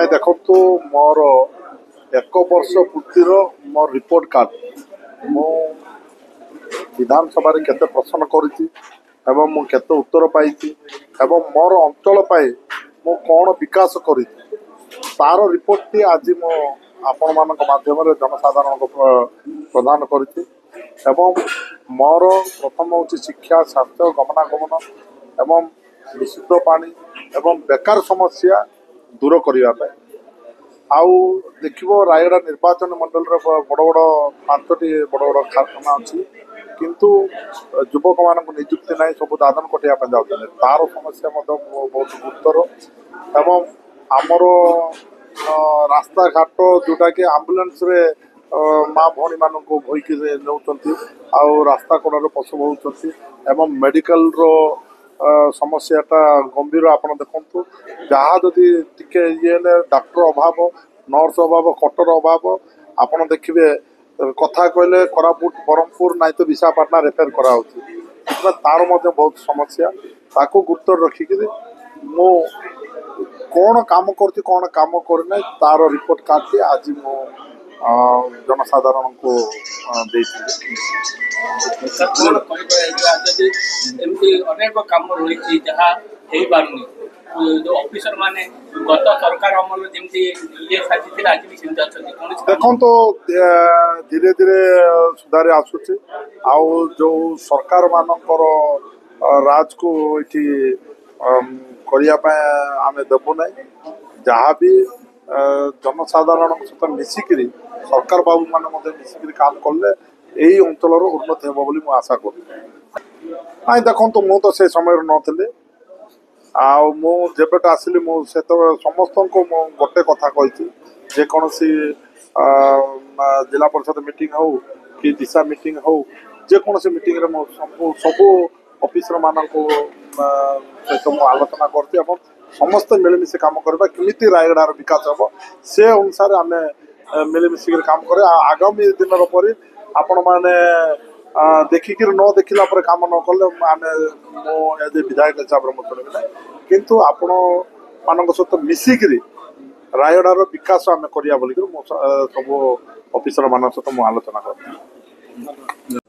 ନାଇଁ ଦେଖନ୍ତୁ मोर एक वर्ष पूर्तिर मोर रिपोर्ट कार्ड मु विधानसभा केते प्रश्न करिछि एवं मु केते उत्तर पाइछि एवं मोर अंचल पाए मु कोन विकास करिछि तार रिपोर्ट टी आज मो आपण मानक माध्यम रे जनसाधारण को प्रदान करिछि एवं मोर प्रथम होछि शिक्षा स्वास्थ्य गमनागमन एवं विशुद्ध पानी एवं बेकार समस्या दूर करने आउ देखो रायगड़ा निर्वाचन मंडल बड़ बड़ 5टी बड़ बड़ कारखाना अच्छी किंतु युवक मान निजुक्ति ना सब दादन कटिया जाते तार समस्या बहुत गुरुतर एवं आमर रास्ता घाट जोटा कि आम्बुलांस रे माँ भौणी मान बोईक नौकरी आउ रास्ता कड़े पशु बहुंट एवं मेडिकल समस्याटा गंभीर आप देखु जहाँ जदि टिके ये डाक्टर अभाव नर्स अभाव कटर अभाव आप देखिए कथा कहले कोरापुट ब्रह्मपुर नाई तो विशाखापाटना रेफेर कराऊँगी तार बहुत समस्या ताको गुरुत्व रखिक मु कौन काम कर कौन काम करना तार रिपोर्ट कार्ड आज मु जनसाधारण को अनेक काम रही जो ऑफिसर माने गत सरकार अमल जमी ये साजिश आज भी सेमती अच्छा देखो तो धीरे धीरे सुधार आसूची आउ जो सरकार मानकर राज को ये करने आम देवु ना जहाँ भी जनसाधारण सहित मिसिक सरकार बाबू मान मिसिक काम कले यही अंचल उन्नति हे बोली आशा कर ना देखो मु तो से समय नी आबेट आसली मुझे समस्त को गोटे कथा कही जेकोसी जिला परिषद मीटिंग हो कि दिशा मीटिंग हो जेकोसी मीटिंग रे सबू ऑफिसर मान सहित मुझे आलोचना कर समस्त मिलमिशी काम करवा केमी रायगड़ार विकास हम से अनुसार आम मिलमिशिक काम कर आगामी दिन पर आपण मैंने देखिक न देखला काम न कले आम एज ए विधायक हिसाब से मुझे ना किंतु आपण मान सहित मिसिक रायगड़ार विकास आम करिया बोलिक सब ऑफिसर मान सहित मुझे आलोचना कर।